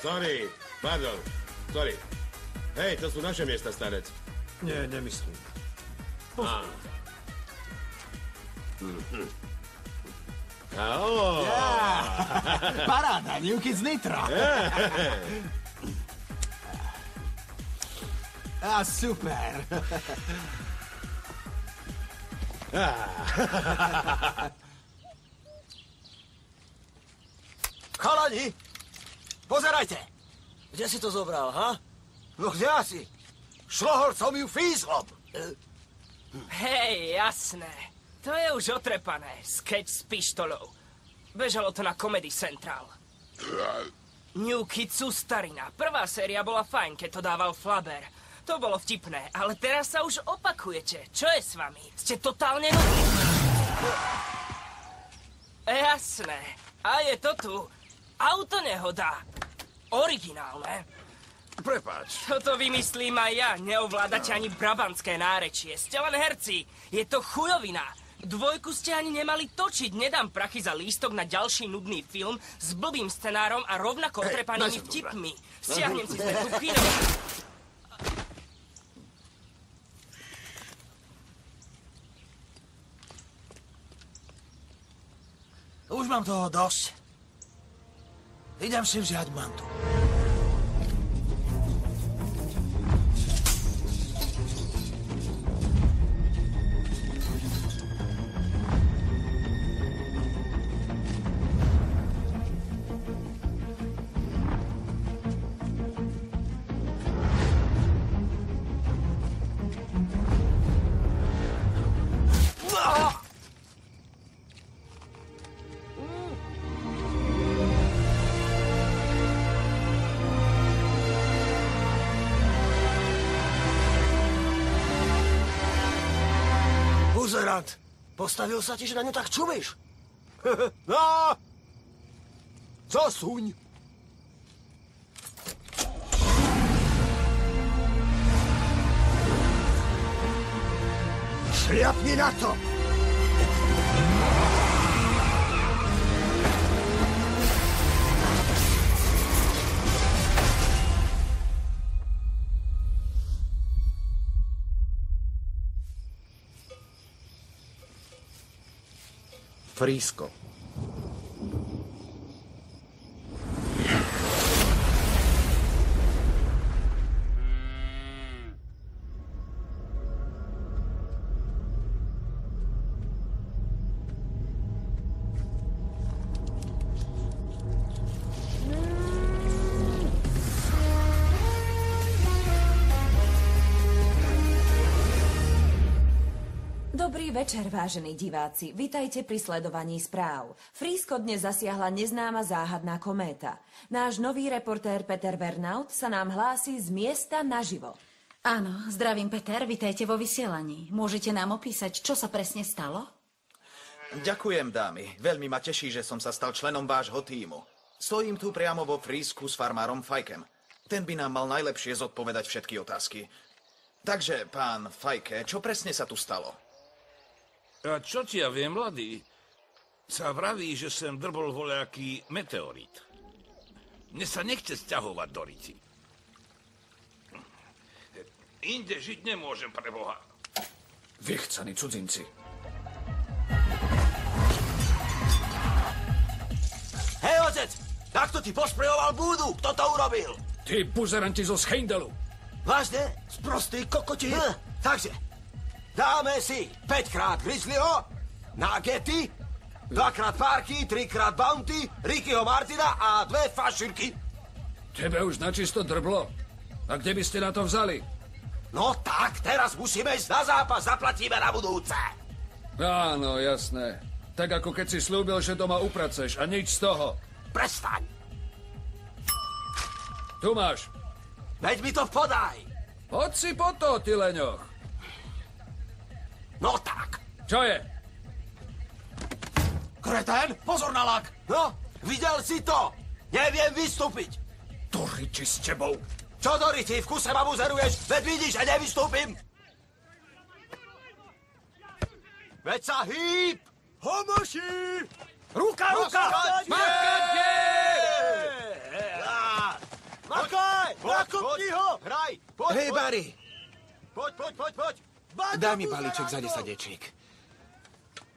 Sorry, pardon, sorry. Hej, to sú naše miesta, starec. Nie, nemyslím. Paráda, New Kids Nitro. Super. Chalani, pozerajte. Kde si to zobral, ha? No kde asi? Šlohol som ju fízlom. Hej, jasné. To je už otrepané. Sketch s pištolou. Bežalo to na Comedy Central. New Kids sú starina. Prvá séria bola fajn, keď to dával Flaber. To bolo vtipné, ale teraz sa už opakujete. Čo je s vami? Ste totálne nudní. Jasné. A je to tu. Autonehoda. Originálne. Prepáč. Toto vymyslím aj ja. Neovládate ani brabantské nárečie. Ste len herci. Je to chujovina. Dvojku ste ani nemali točiť. Nedám prachy za lístok na ďalší nudný film s blbým scenárom a rovnako otrepanými vtipmi. Stiahnem si zde tu kino. Už mám toho dosť. Idem si vziať mantu. Buzerant, postavil sa ti, že na ňu tak čumíš? No! Zosuň! Šliapni na to! Frísko. Dobrý večer, vážení diváci. Vitajte pri sledovaní správ. Frísko dnes zasiahla neznáma záhadná kométa. Náš nový reportér Peter Vernaut sa nám hlási z miesta naživo. Áno, zdravím Peter, vitajte vo vysielaní. Môžete nám opísať, čo sa presne stalo? Ďakujem, dámy. Veľmi ma teší, že som sa stal členom vášho tímu. Stojím tu priamo vo Frísku s farmárom Fajkem. Ten by nám mal najlepšie zodpovedať všetky otázky. Takže, pán Fajke, čo presne sa tu stalo? A čo ti ja viem, mladý? Sa vraví, že sem drbol voľaký meteorit. Mne sa nechce sťahovať do Rici. Inde žiť nemôžem, pre Boha. Vychcaní cudzinci. Hej, otec! Takto ti posprejoval búdu! Kto to urobil? Ty buzeranti zo Scheindelu. Vážne? Sprostý kokoti? Takže, dáme si 5-krát Grizzlyho, Nuggety, 2-krát Parky, 3-krát Bounty, Rickyho Martina a 2 fašírky. Tebe už načisto drblo. A kde by ste na to vzali? No tak, teraz musíme ísť na zápas, zaplatíme na budúce. Áno, jasné. Tak ako keď si slúbil, že doma upraceš a nič z toho. Prestaň. Tu máš. Veď mi to podaj. Poď si po to, ty leňoch. No tak. Čo je? Kretén, pozor na lak. No, videl si to? Neviem vystúpiť. Do riči s tebou. Čo do riči, v kuse ma buzeruješ? Veď vidíš, že nevystúpim. Veď sa hýb. Homoši. Ruka! Makate! Makaj! Nakopni ho! Hraj! Poď, Hej, Barry, Poď! daj mi balíček za 10 ečiek.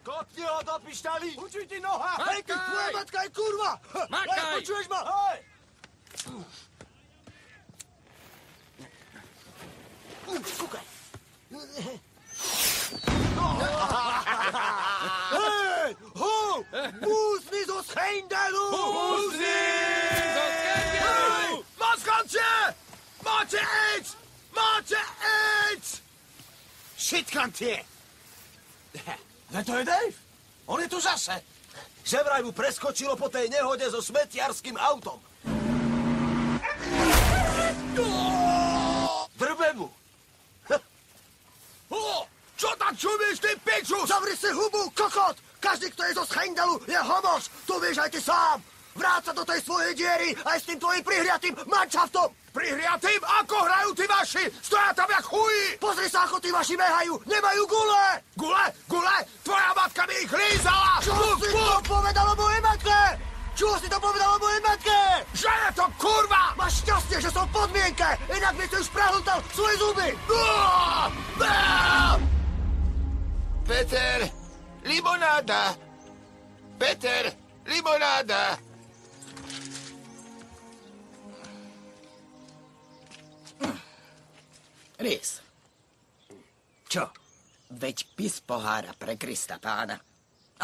Kopni ho do pištaly! Učuj ti noha! Hej, ty tvoja matka je kurva! Makaj! Hej, počuješ ma? Hej! Kúkaj! Hej! Ho! Músni zo Schendelu! Músni zo Schendelu! Maskanče! Máte AIDS! Máte AIDS! Šitkantie! No to je Dave. On je tu zase. Že vraj mu preskočilo po tej nehode so smetiarským autom. Drbe mu! Čo tam čumíš, ty piču? Zavri si hubu, kokot! Každý, kto je zo Schendelu, je homoš! To vieš aj ty sám! Vráť sa do tej svojej diery aj s tým tvojim prihriatým manšaftom! Prihriatým? Ako hrajú tí vaši? Stoja tam jak chují! Pozri sa, ako tí vaši behajú! Nemajú gule! Gule? Tvoja matka mi ich lízala! Čo si to povedal o mojej matke? Čo si to povedal o mojej matke? Že je to kurva! Máš šťastie, že som v podmienke! Inak by si už prehltal svoje zuby! Peter, limonáda. Peter, limonáda. Rís. Čo? Veď pis pohára pre Krista pána.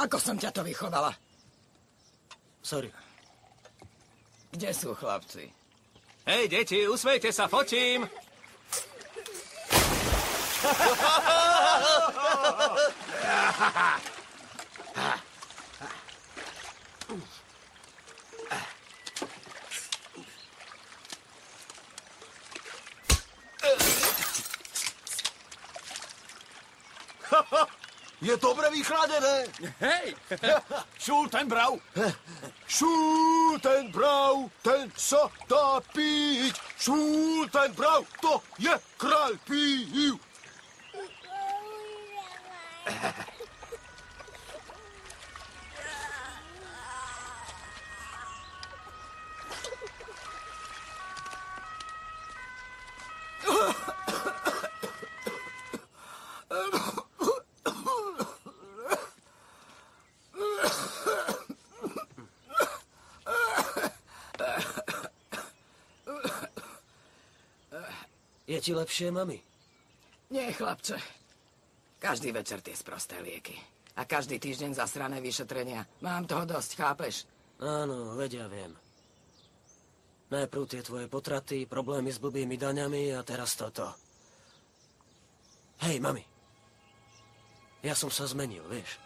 Ako som ťa to vychovala? Sorry. Kde sú chlapci? Hej, deti, usmejte sa, fotím. Je dobre vychladené. Hej! Schultenbrau. Schultenbrau, ten sa dá piť. Schultenbrau, to je kráľ pív. Je ti lepšie, mami? Nie, chlapče. Každý večer tie sprosté lieky. A každý týždeň zasrané vyšetrenia. Mám toho dosť, chápeš? Áno, vedia, viem. Najprv tie tvoje potraty, problémy s blbými daňami a teraz toto. Hej, mami. Ja som sa zmenil, vieš.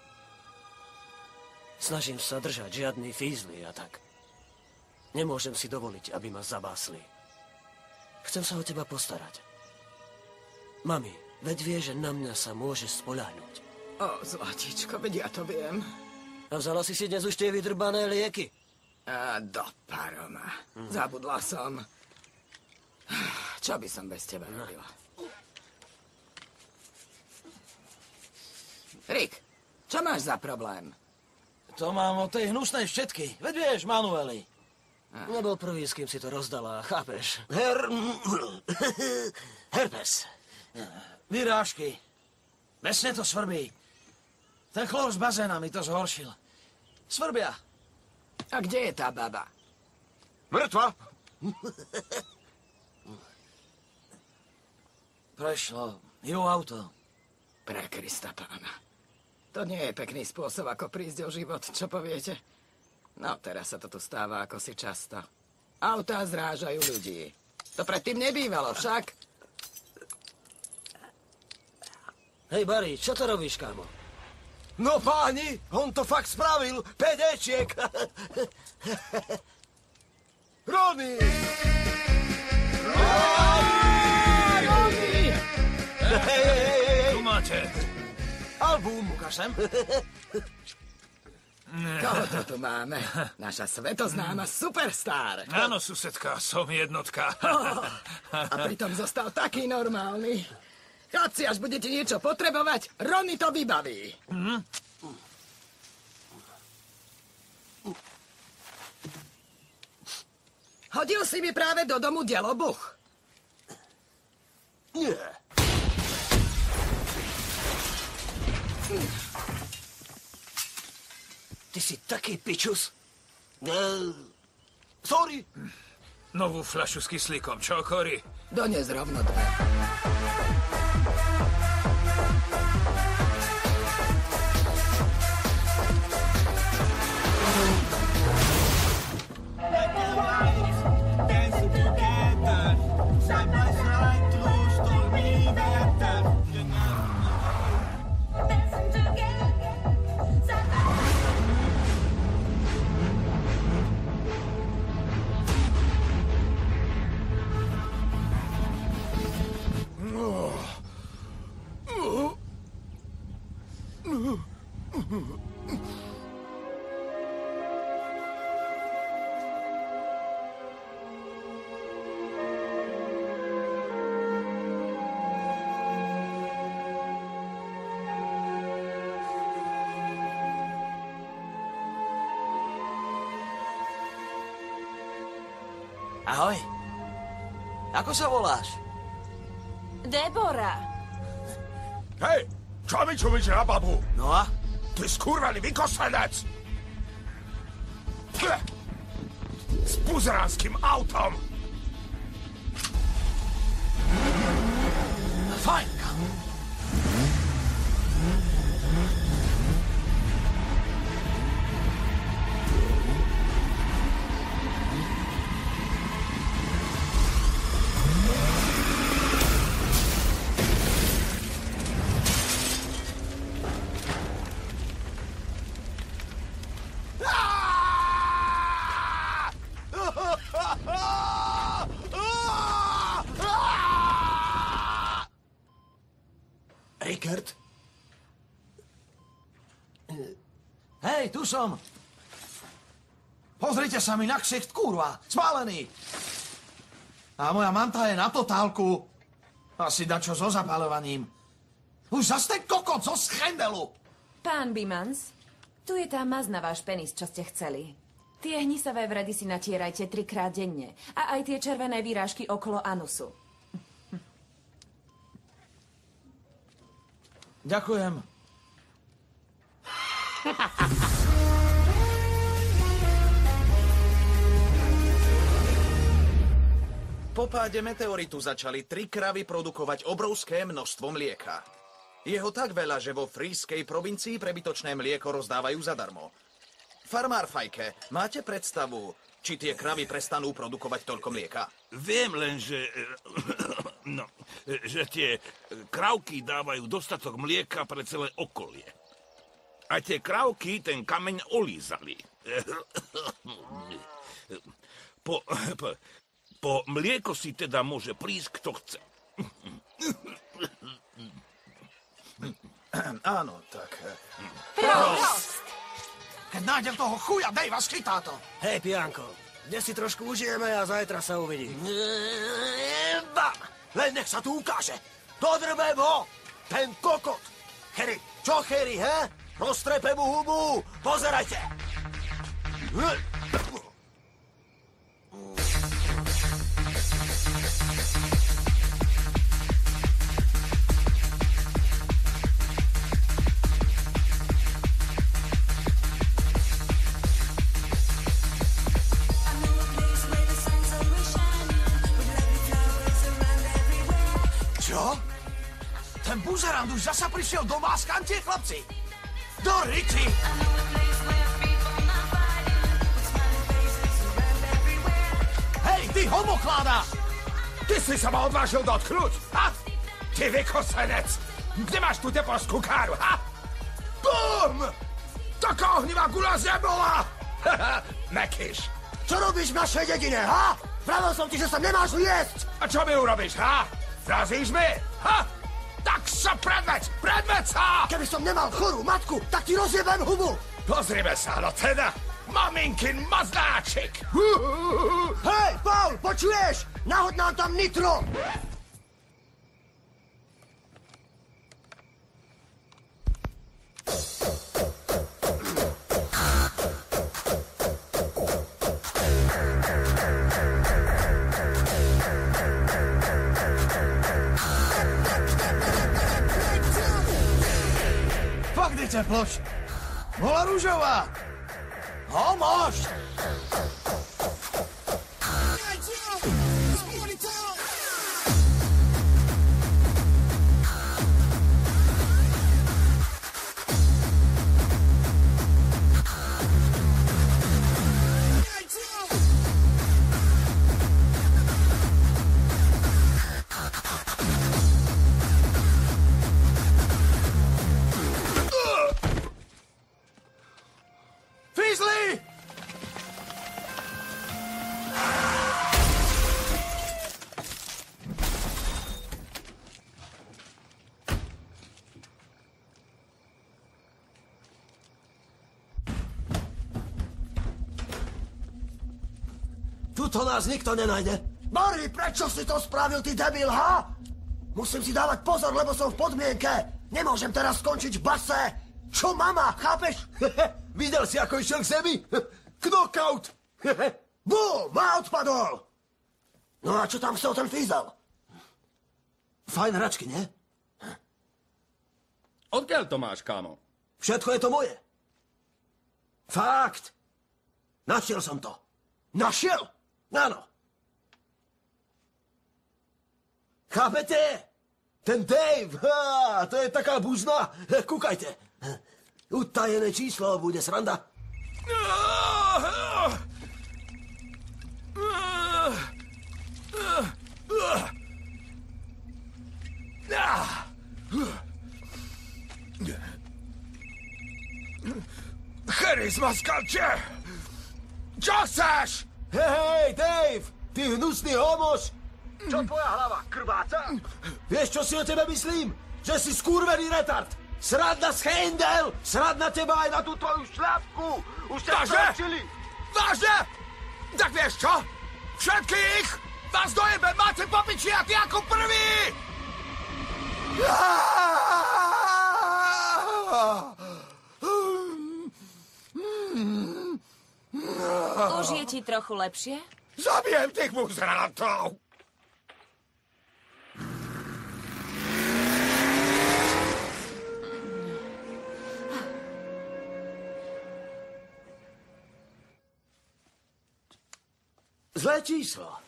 Snažím sa držať žiadny fízly a tak. Nemôžem si dovoliť, aby ma zabásli. Chcem sa o teba postarať. Mami, veď vie, že na mňa sa môžeš spoľahnúť. O, zlatičko, veď ja to viem. A vzala si dnes už tie vydrbané lieky? A do paroma. Zabudla som. Čo by som bez teba robila? Rick, čo máš za problém? To mám od tej hnusnej všetky. Veď vieš, Manueli. Nebol prvý, s kým si to rozdala, chápeš? Herpes. Vyrážky. Besne to svrbí. Ten chlop z bazéna mi to zhoršil. Svrbia. A kde je tá baba? Mŕtva? Prešlo. Ju auto. Pre Krista pána. To nie je pekný spôsob, ako prísť o život, čo poviete? No, teraz sa to tu stáva ako si často. Autá zrážajú ľudí. To predtým nebývalo však. Hej, Barry, čo to robíš, kámo? No páni, on to fakt spravil. 5 ečiek. Ronny! Ronny! Tu máte. Album, ukáž sem. Koho to tu máme? Naša svetoznáma superstar. Áno, susedka, som jednotka. A pritom zostal taký normálny. Chlapci, až budete niečo potrebovať, Ronny to vybaví. Hodil si mi práve do domu delobuch. Nie. Ty si taký pičus. Sorry. Novú fľašu s kyslíkom, čo, Cory? Dones rovno 2. Ahoj. Ako sa voláš? Debora. Hej, čo mi čumíš na babu? No a? Ty skurvený vykoslenec! S puzeránským autom! Fajn. Rickard? Hej, tu som. Pozrite sa mi na ksicht, kurva. Spálený. A moja manta je na totálku. Asi dačo so zapalovaním. Už zas ten kokot zo schendelu. Pán Bimans, tu je tá maz na váš penis, čo ste chceli. Tie hnisavé vredy si natierajte 3-krát denne. A aj tie červené výrážky okolo anusu. Ďakujem. Po páde meteoritu začali 3 kravy produkovať obrovské množstvo mlieka. Je ho tak veľa, že vo frískej provincii prebytočné mlieko rozdávajú zadarmo. Farmár Fajke, máte predstavu, či tie kravy prestanú produkovať toľko mlieka? Viem len, že... že tie kravky dávajú dostatok mlieka pre celé okolie. A tie kravky ten kameň olízali. Po mlieko si teda môže prísť, kto chce. Áno, tak... Prost! Keď nájdem toho chuja, Dejva, schytá to. Hej, Pianko, dnes si trošku užijeme a zajtra sa uvidí. Len nech sa tu ukáže. Dodrbem ho! Ten kokot! Harry, čo Harry, he? Roztrepem mu hubu! Pozerajte! Ten buzerant už zasa prišiel do máskantie, chlapci. Do riči! Hej, ty homokláda! Ty si sa ma odvážil dotknúť, ha? Ty vykoslenec! Kde máš tú teporskú káru, ha? Bum! Taká ohnivá gula nebola! Mekyš! Čo robíš v našej dedine, ha? Pravil som ti, že sa nemáš jesť! A čo mi urobíš, ha? Vrazíš mi, ha? Tak sa predveď sa! Keby som nemal chorú matku, tak ti rozjebem hubu! Pozrime sa, no teda, maminkin maznáčik! Hej, Paul, počuješ? Nahod nám tam nitro! Nechcem ploč. Bola rúžová. Pomôž! Tuto nás nikto nenajde. Barry, prečo si to spravil, ty debil, ha? Musím si dávať pozor, lebo som v podmienke. Nemôžem teraz skončiť v base. Čo mama, chápeš? Videl si, ako išiel k zemi? Knockout! Bum, a odpadol. No a čo tam chcel ten fízel? Fajn hračky, nie? Odkiaľ to máš, kámo? Všetko je to moje. Fakt. Našiel som to. Našiel? Áno. Chápete? Ten Dave, to je taká buzna. Kúkajte. Utajené číslo, bude sranda. Charizma, skalče! Čo chceš? Hej, Dave, ty hnusný homoš. Čo tvoja hlava, krváca? Vieš, čo si o tebe myslím? Že si skurvený retard. Srad na schendel, srad na teba aj na tú tvoju šľapku. Už ťa skončili. Vážne? Tak vieš čo? Všetkých vás dojebe, máte po piči a ty ako prvý! Už je ti trochu lepšie? Zabijem tých muzrátov! Zlé číslo.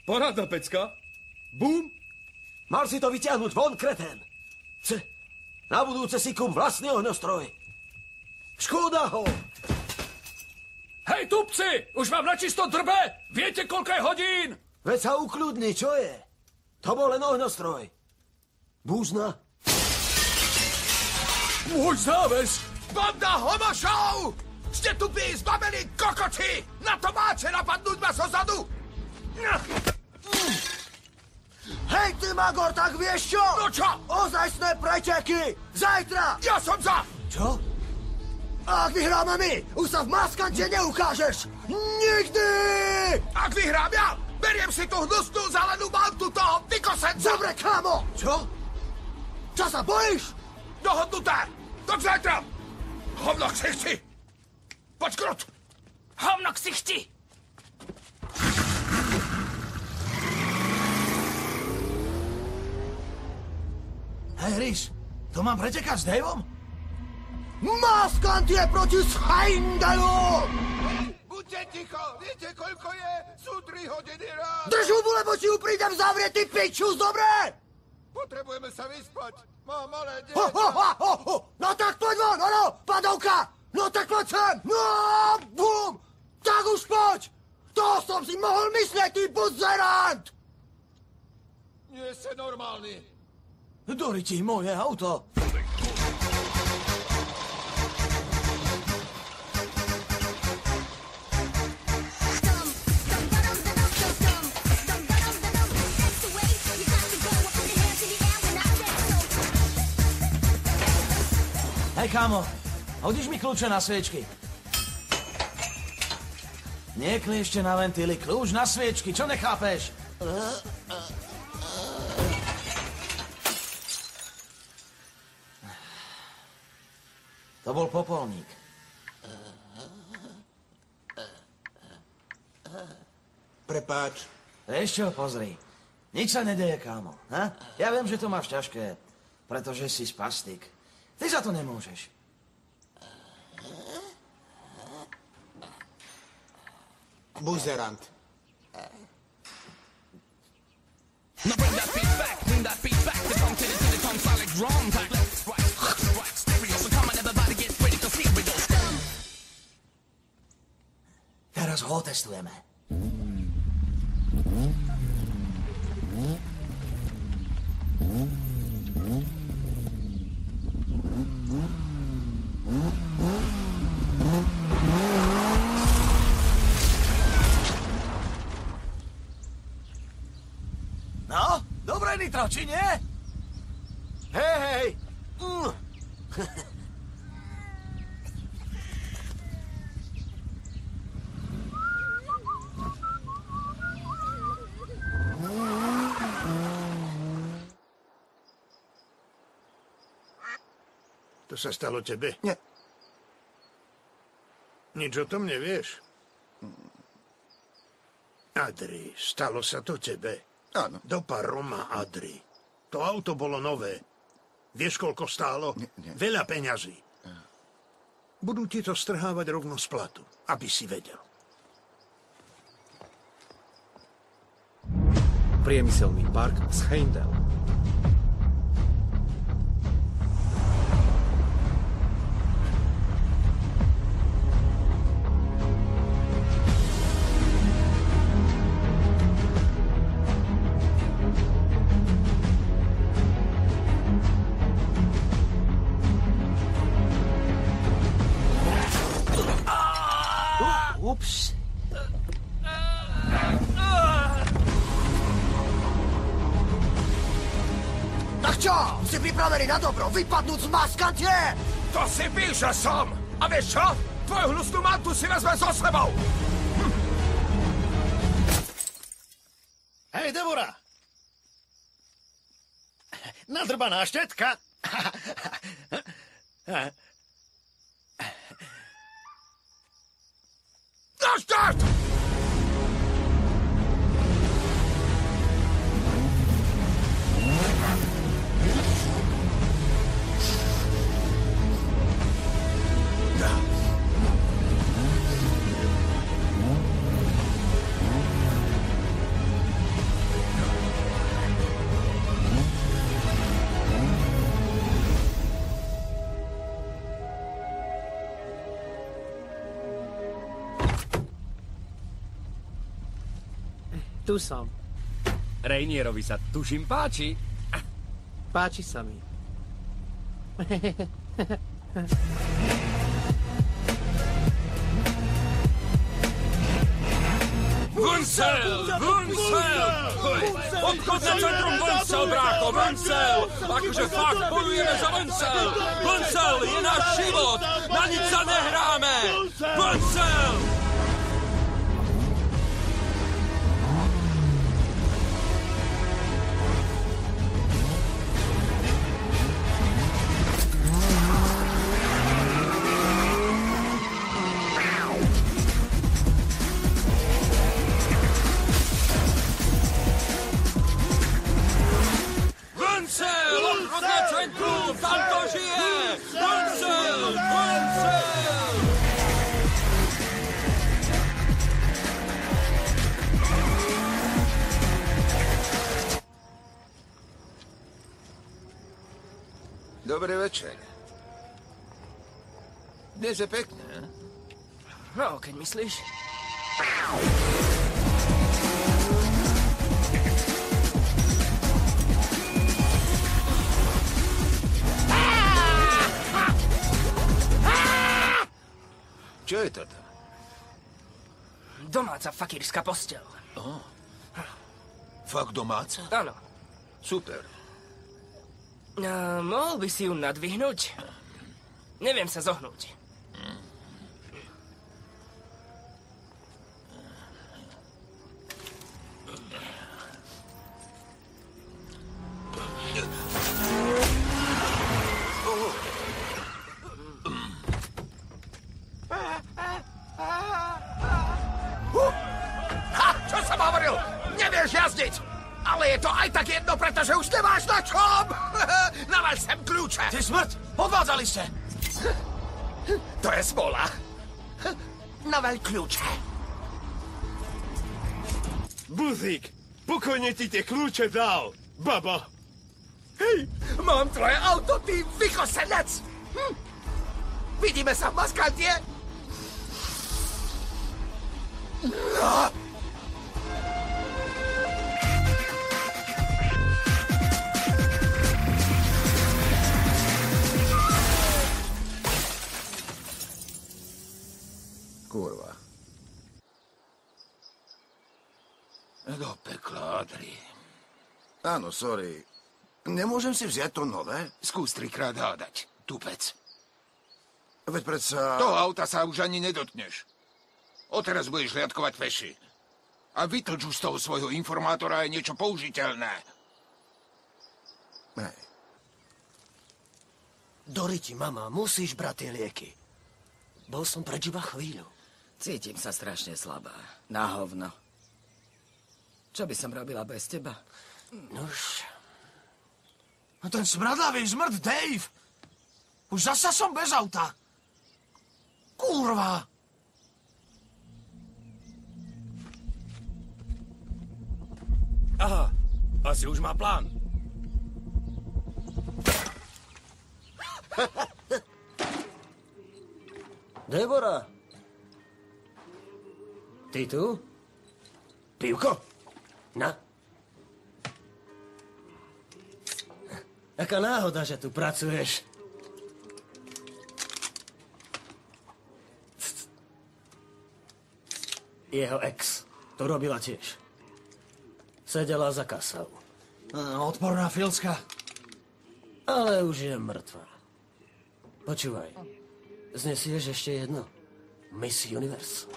Paráda, pecka. Bum. Mal si to vyťahnuť von, kretén. Na budúce si kúp vlastný ohňostroj. Škoda ho. Hej, tupci, už vám načisto drbe. Viete, koľko je hodín? Veď sa ukľudni, čo je? To bol len ohňostroj. Búzna. Môj záves. Banda homošov! Ste tupí, zbabení kokoti! Na to máte napadnúť ma zo zadu! Hej, ty Magor, tak vieš čo? No čo? Ozajstné preteky! Zajtra! Ja som za! Čo? A ak vyhráme my, už sa v maskante neukážeš! Nikdy! Ak vyhrám ja, beriem si tú hnusnú zelenú mantu toho vykosenca! Dobre, kámo! Čo? Čo sa bojíš? Dohodnuté! Do zajtra! Hovno ksichti! Poď krut! Hovno ksichti! Hej, Rís, to mám pretekať s Daveom? Maskant je proti Schendelu! Buďte ticho! Viete, koľko je? Sú 3 hodiny ráno! Drž hubu, lebo ti ju prídem zavrieť, ty pičus, dobre? Potrebujeme sa vyspať. Mám malé dieťa. No tak poď von, ono, padovka! No tak poď sem! No, bum! Tak už poď! To som si mohol myslieť, ty buzerant! Nie ste normálni. Doriti, moje auto. Hej, kámo, hodíš mi kľúče na sviečky? Nie kliešte na ventily, kľúč na sviečky, čo nechápeš? To bol popolník. Prepáč. Vieš čo, pozri. Nič sa nedeje, kámo. Ha? Ja viem, že to máš ťažké, pretože si spastik. Ty za to nemôžeš. Buzerant. Teraz ho otestujeme. No, dobré nitro, či nie? Hej! To sa stalo tebe? Nie. Nič o tom nevieš? Adri, stalo sa to tebe? Áno. Do Paroma, Adri. To auto bolo nové. Vieš, koľko stálo? Nie. Veľa peňazí. Budú ti to strhávať rovno z platu, aby si vedel. Priemyselný park Schendel. Ups. Tak čo? Si pripravený na dobro vypadnúť z maskante? To si píš, že som! A vieš čo? Tvoju hnusnú mantu si vezme so sebou! Hej, Devora! Nadrbaná štetka! Na štart! Tu som. Rainierovi sa tuším páči. Páči sa mi. Vuncel! Vuncel! Obchodné centrum Vuncel, brácho, Vuncel! Akože fakt bojujeme za Vuncel! Vuncel je náš život! Na nič sa nehráme! Vuncel! Dobrý večer. Dnes je pekné, ne? No, keď myslíš. Čo je toto? Domáca fakírska posteľ. Oh. Fakt domáca? Áno. Super. Mohol by si ju nadvihnúť? Neviem sa zohnúť. Čo sa ma to aj tak jedno, pretože už nemáš na čom! Naval sem kľúče! Ty smrť! Odvádzali ste! To je smola. Naval kľúče. Buzík, pokojne ti tie kľúče dal, baba. Hej, mám tvoje auto, ty vychosenec! Vidíme sa v Maskantie? Kurva. Do pekla, Adri. Áno, sorry. Nemôžem si vziať to nové? Skús 3-krát hádať, tupec. Veď predsa... Toho auta sa už ani nedotkneš. Odteraz budeš hliadkovať peši. A vytlč už z toho svojho informátora aj niečo použiteľné. Hej. Doriti, mama, musíš brať tie lieky. Bol som preč iba chvíľu. Cítim sa strašne slabá. Na hovno. Čo by som robila bez teba? Nož... A ten smradlavý zmrt, Dave! Už zasa som bez auta. Kurva! Aha, asi už má plán. Debora! Ty tu? Pivko? Na? Aká náhoda, že tu pracuješ. Jeho ex to robila tiež. Sedela za kasou. Odporná filska. Ale už je mŕtva. Počúvaj, znesieš ešte jedno? Miss Universe.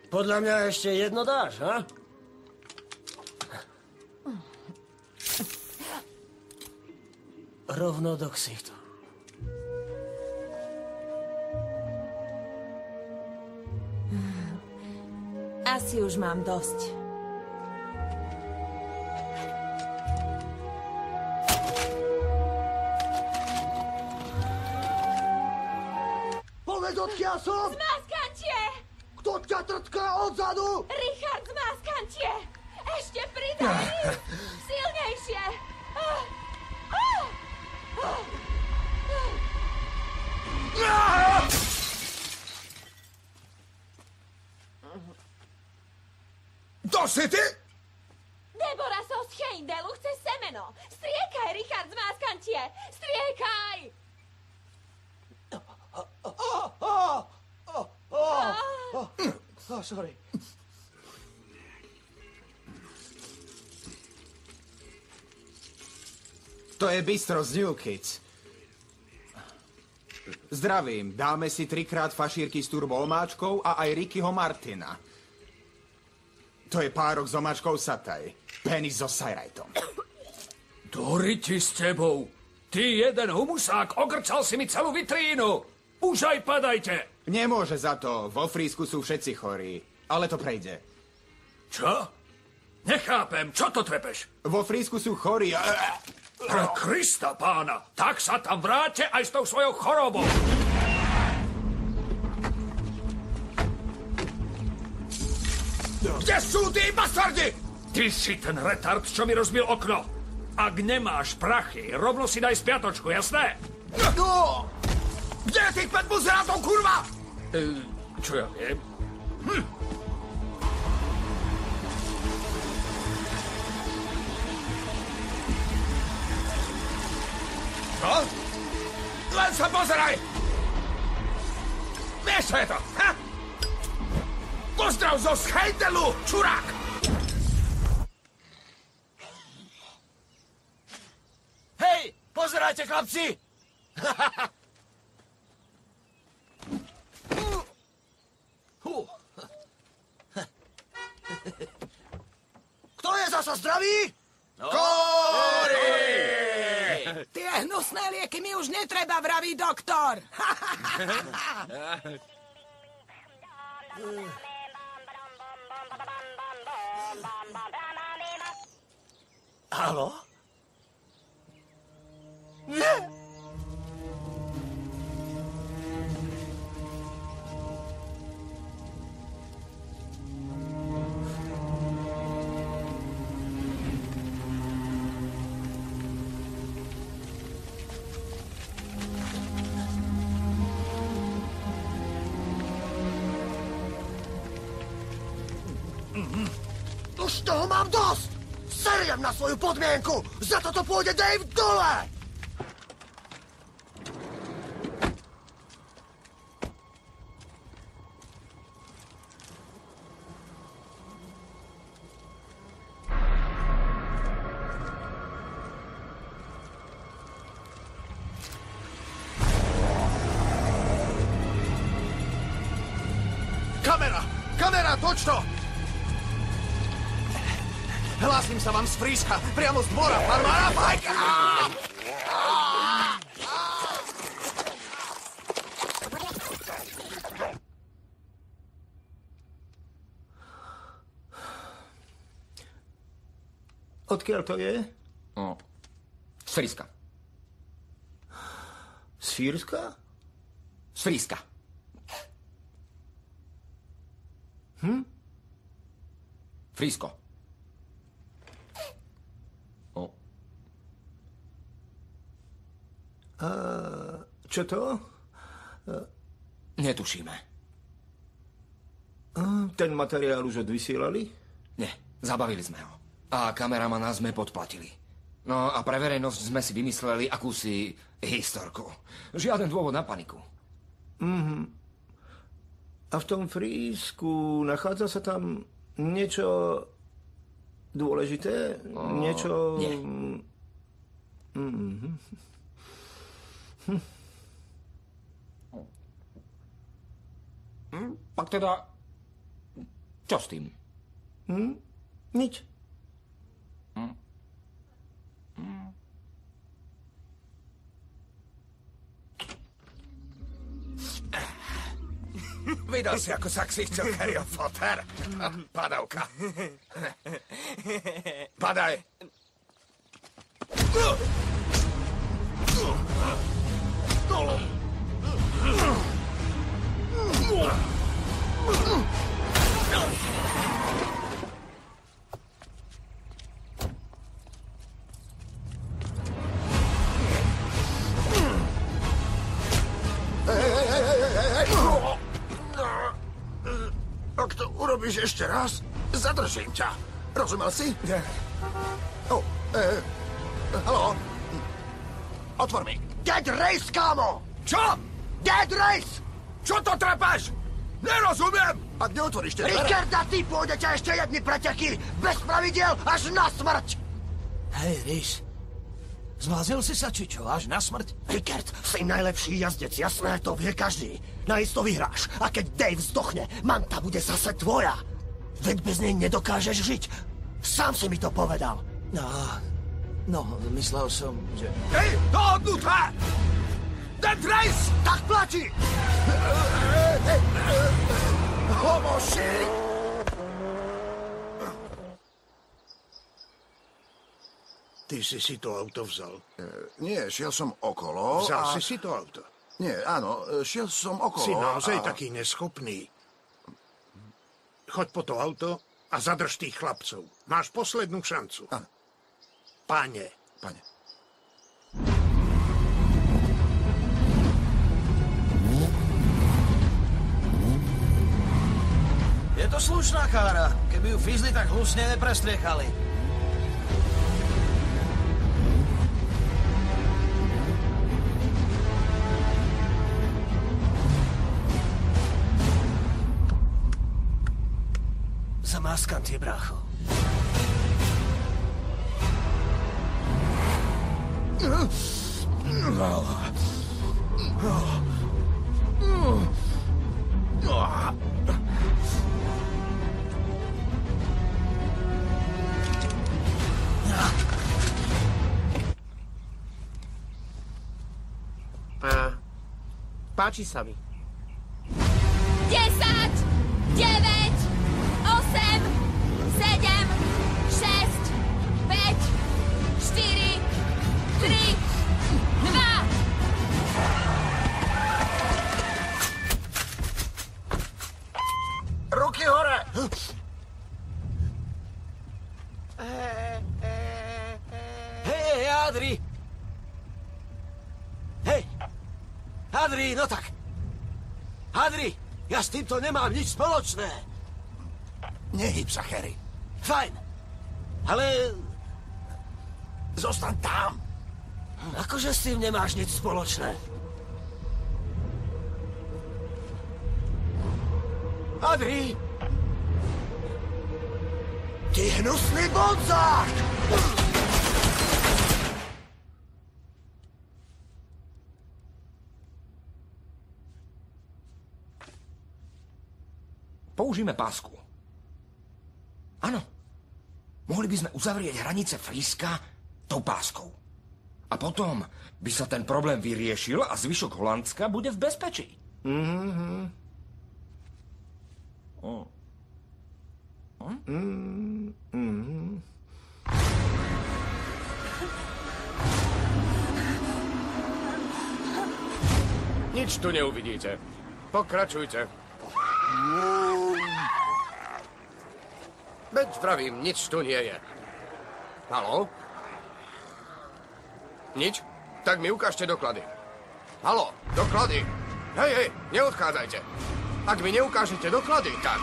Podľa mňa ešte jedno dáš, ha? Rovno do ksichtu. Asi už mám dosť. Povedz, odkiaľ som! Z Maskantie! Kto ťa trtká odzadu? Richard z Maskantie! Ešte pridaj! Silnejšie! To si ty? Debora zo Scheindelu chce semeno! Striekaj, Richard z Maskantie! Striekaj! Sorry. To je bistro z New Kids. Zdravím, dáme si 3-krát fašírky s turboomáčkou a aj Rickyho Martina. To je párok s omáčkou Sataj. Penny so Sajrajtom. Doriti s tebou. Ty jeden humusák, ogrčal si mi celú vitrínu. Už aj padajte. Nemôže za to, vo Frísku sú všetci chorí. Ale to prejde. Čo? Nechápem, čo to trepeš? Vo Frísku sú chorí a... Pre Krista pána, tak sa tam vráte aj s tou svojou chorobou. Kde sú tí bastardi? Ty si ten retard, čo mi rozbil okno. Ak nemáš prachy, rovno si daj spiatočku, jasné? No! Kde je tých 5 buzerátov, kurva? Čo ja viem? Čo? Len sa pozeraj! Vieš, čo je to? Ha? Pozdrav zo Scheindelu, čurák! Hej, pozerajte, chlapci! Kto je zasa zdravý? Kóri! Ty hnusné lieky mi už netreba, vraví doktor. Haló? Nie! Už toho mám dosť! Seriem na svoju podmienku! Za toto pôjde Dave dole! Kamera! Kamera, toč to! Hlásim sa vám z Fríska, priamo z dvora farmára Fajka! Odkiaľ to je? Z Fríska. Z Fírska? Z Fríska. Frísko. A čo to? Netušíme. Ten materiál už odvysielali? Nie, zabavili sme ho. A kameramana sme podplatili. No a pre verejnosť sme si vymysleli akúsi historku. Žiaden dôvod na paniku. A v tom Frísku nachádza sa tam niečo dôležité? Niečo... Nie. Pak teda... Čo s tým? Nič. Videl si, ako sa ksichcel Harryho foter? Padavka. Padaj. Ak to urobíš ešte raz, zadržím ťa. Rozumel si? Haló? Otvor mi. Dead Race, kámo! Čo? Dead Race! Čo to trepeš? Nerozumiem! Ak neotvoríš tie dvere... Richard a ty pôjdete ešte jedni preteky! Bez pravidiel až na smrť! Hej, Rhys. Zmázil si sa, či čo? Až na smrť? Richard, si najlepší jazdec, jasné, to vie každý. Najisto vyhráš. A keď Dave zdochne, Manta bude zase tvoja. Veď bez nej nedokážeš žiť. Sám si mi to povedal. No, myslel som, že... Hej, dohodnuté! Dead Race! Tak platí! Homoši! Ty si to auto vzal? Nie, šiel som okolo Vzal si to auto? Nie, áno, šiel som okolo Si naozaj taký neschopný. Choď po to auto a zadrž tých chlapcov. Máš poslednú šancu. Áno. Pane. Je to slušná kára. Keby ju fízli, tak hlusne neprestriekali. Zamáskam tie, brácho. Páči sa mi. 10, 9, 8, 7, 6, 5, 4, 3, 2. Ruky hore! Hej, Adri! Hej! Adri, no tak! Adri, ja s týmto nemám nič spoločné. Nehyb sa, Harry. Fajn, ale... Zostaň tam. Akože s tým nemáš nič spoločné? Adri! Ty hnusný bonzák! Použijeme pásku. Áno. Mohli by sme uzavrieť hranice Fríska tou páskou. A potom by sa ten problém vyriešil a zvyšok Holandska bude v bezpečí. Nič tu neuvidíte. Pokračujte. Veď vravím, nič tu nie je. Haló? Nič? Tak mi ukážte doklady. Haló, doklady. Hej, hej, neodchádzajte. Ak mi neukážete doklady, tak...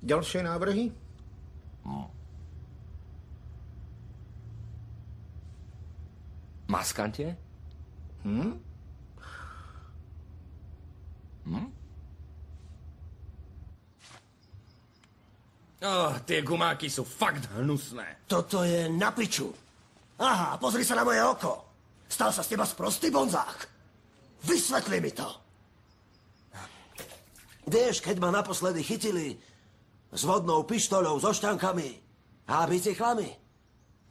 Ďalšie návrhy? Maskantie? Tie gumáky sú fakt hnusné. Toto je na piču. Aha, pozri sa na moje oko. Stal sa z teba sprostý bonzák. Vysvetli mi to. Vieš, keď ma naposledy chytili s vodnou pištoľou so šťankami a bicichlami?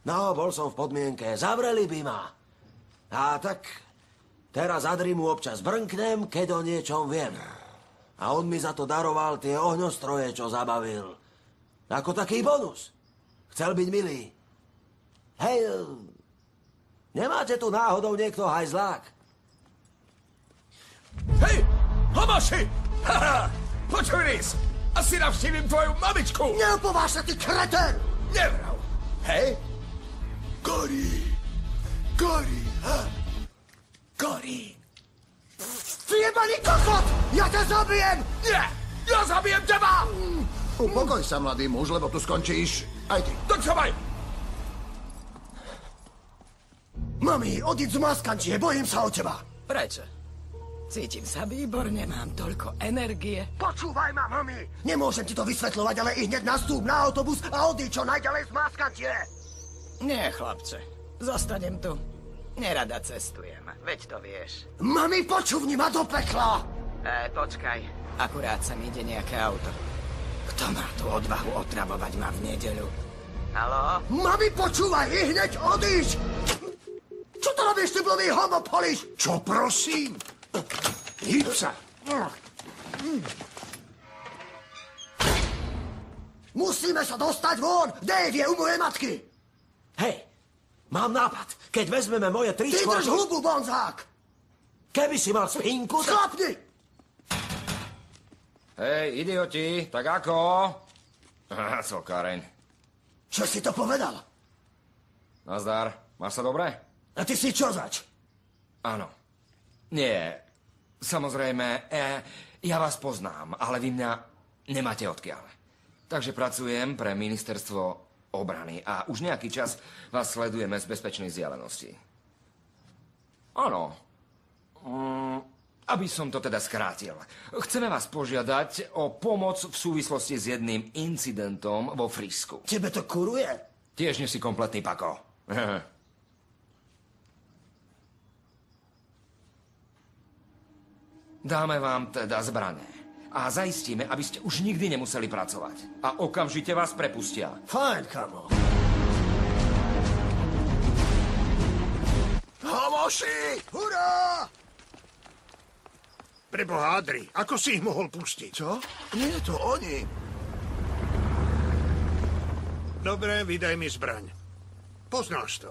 No, bol som v podmienke, zavreli by ma. A tak teraz Adrimu občas brnknem, keď o niečom viem. A on mi za to daroval tie ohňostroje, čo zabavil. Ako taký bonus. Chcel byť milý. Hej, nemáte tu náhodou niekto hajzlák? Hej, homoši! Haha, počuj, Rhys, asi navštívim tvoju mamičku. Neupováž sa, ty kreten! Nevrav. Hej? Gorí, ha? Gorí. Ty jebaný kokot! Ja ťa zabijem! Nie, ja zabijem teba! Upokoj sa, mladý muž, lebo tu skončíš aj ty. Tak sa maj! Mami, odíď z maskančie, bojím sa o teba. Prečo? Cítim sa výborne, mám toľko energie. Počúvaj ma, mami! Nemôžem ti to vysvetľovať, ale i hneď nastúp na autobus a odíď čo najďalej z maskančie. Nie, chlapče, zostanem tu. Nerada cestujem, veď to vieš. Mami, počúvni ma do pekla! Počkaj, akurát sa mi ide nejaké auto. Kto má tú odvahu otravovať ma v nedeľu? Haló? Mami, počúvaj, i hneď odíď! Čo to robíš, ty blbý homopoliš? Čo prosím? Hýb sa. Musíme sa dostať von! Dave je u mojej matky! Hej, mám nápad. Keď vezmeme moje tričko... Ty drž hubu, bonzák! Keby si mal spinku... Chlapni! Hej, idioti, tak ako? Celkáreň. Čo si to povedal? Nazdar, máš sa dobre? A ty si čo zač? Áno. Nie, samozrejme, ja vás poznám, ale vy mňa nemáte odkiaľ. Takže pracujem pre ministerstvo obrany a už nejaký čas vás sledujeme z bezpečnej vzdialenosti. Áno. Aby som to teda skrátil. Chceme vás požiadať o pomoc v súvislosti s jedným incidentom vo Frísku. Tebe to kuruje? Tiež nie si kompletný pako. Dáme vám teda zbrane. A zaistíme, aby ste už nikdy nemuseli pracovať. A okamžite vás prepustia. Fajn, kamo. Homoši! Hurá! Preboha, Adri, ako si ich mohol pustiť? Čo? Nie, to oni. Dobre, vydaj mi zbraň. Poznáš to.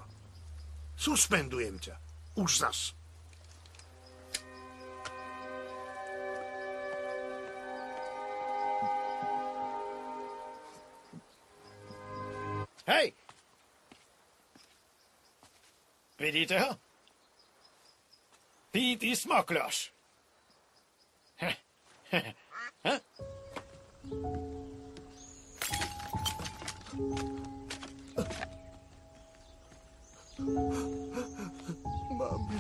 Suspendujem ťa. Už zas. Hej! Vidíte ho? Pítý smokľoš. Mami.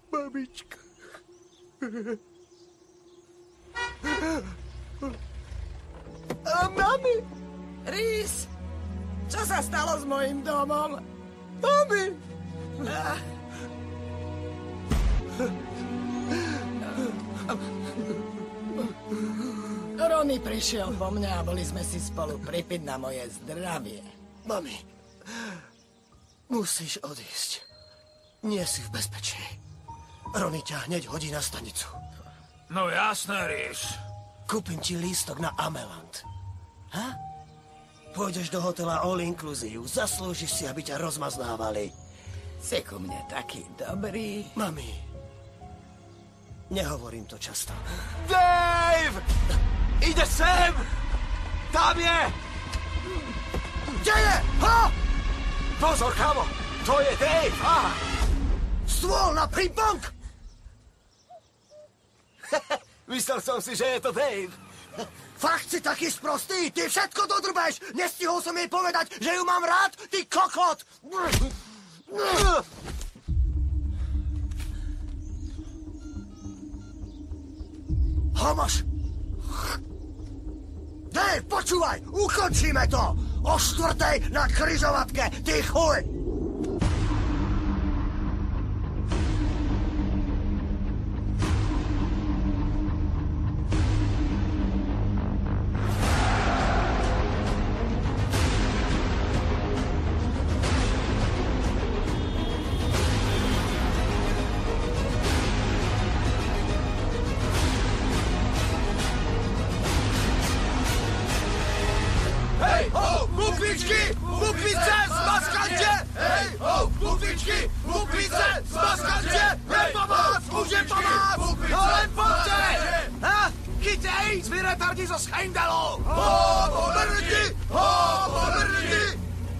Mamička. Mami! Rhys! Čo sa stalo s mojím domom? Mami! Ronny prišiel po mňa a boli sme si spolu pripiť na moje zdravie. Mami, musíš odísť. Nie si v bezpečí. Ronny ťa hneď hodí na stanicu. No jasné, Rhys. Kúpim ti lístok na Ameland. Ha? Pôjdeš do hotela All Inclusive. Zaslúžiš si, aby ťa rozmaznávali. Si ku mne taký dobrý. Mami, nehovorím to často. Dave! Ide sem! Tam je! Kde je? Ha? Pozor, kamo! To je Dave! Aha! Stôl na ping-pong! Myslel som si, že je to Dave. Fakt si taký sprostý? Ty všetko dodrbeš! Nestihol som jej povedať, že ju mám rád, ty kokot! Hamáš! Dave, počúvaj! Ukončíme to! O 4:00 na križovatke, ty chuj!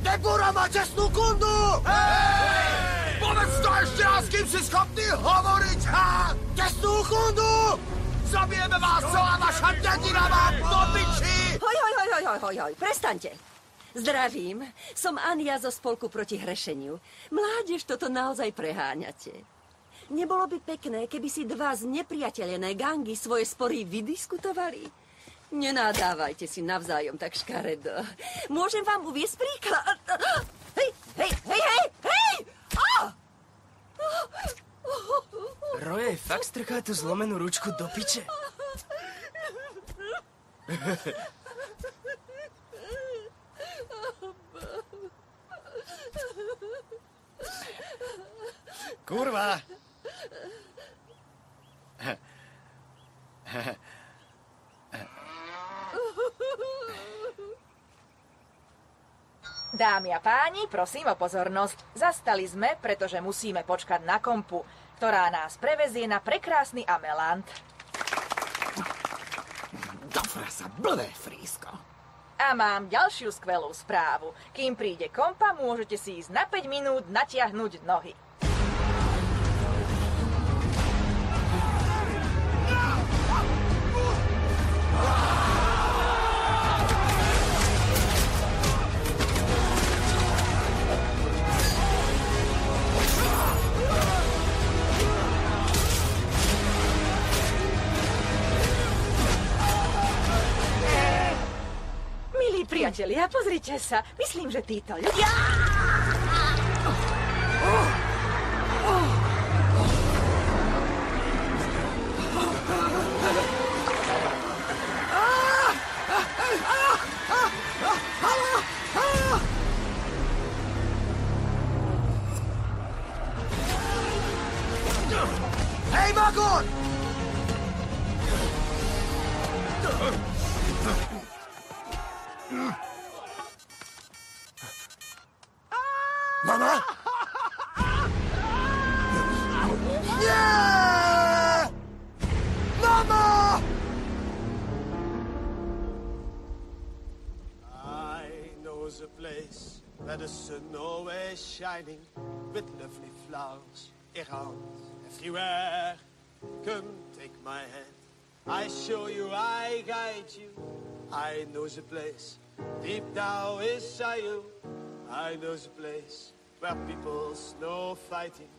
Debora má čestnú kundu! Povedz to ešte raz, kým si schopný hovoriť, ha! Čestnú kundu! Zabijeme vás, celá vaša dedina vám do piči! Hoj, prestaňte. Zdravím, som Ania zo Spolku proti hrešeniu. Mládež, toto naozaj preháňate. Nebolo by pekné, keby si dva znepriateľené gangy svoje spory vydiskutovali? Nenadávajte si navzájom tak škaredo. Môžem vám uviesť príklad. Hej! Roje, fakt strká tú zlomenú ručku do piče? Kurva! Dámy a páni, prosím o pozornosť. Zastali sme, pretože musíme počkať na kompu, ktorá nás prevezie na prekrásny Ameland. Do frasa, blbé frísko. A mám ďalšiu skvelú správu. Kým príde kompa, môžete si ísť na 5 minút natiahnuť nohy. Priatelia, pozrite sa. Myslím, že títo ľudia... where the sun always shining with lovely flowers around everywhere. Come, take my hand, I show you, I guide you. I know the place deep down inside you. I know the place where people snow fighting